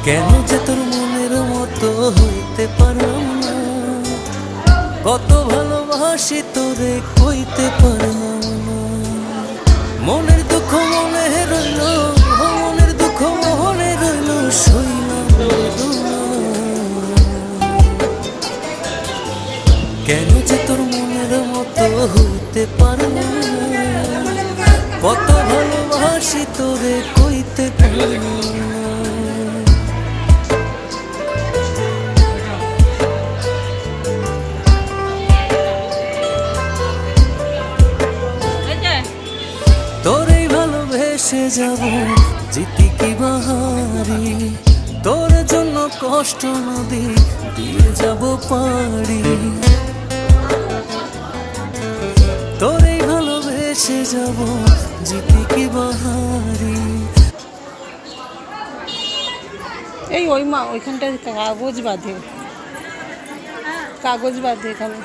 কেন যে তোর মনের মতো হইতে পারলাম না, কত ভালোবাসি তোরে কইতে পারলাম না। মনের দুঃখ মনে রইল, মনের দুঃখ মনে রইল, সইলাম বেদনা। কেন যে তোর মনের মতো হইতে পারলাম না, কত ভালোবাসি তোরে কইতে পারলাম না। তোরেই ভালোবেসে যাব জিতি কি বাহারি, তোর জন্য কষ্ট নদী দিয়ে যাব পারি। তোরেই ভালোবেসে যাব জিতি কি বাহারি। এই ওই মা ওইখানটায় কাগজ বাঁধে, কাগজ বাঁধে এখানে।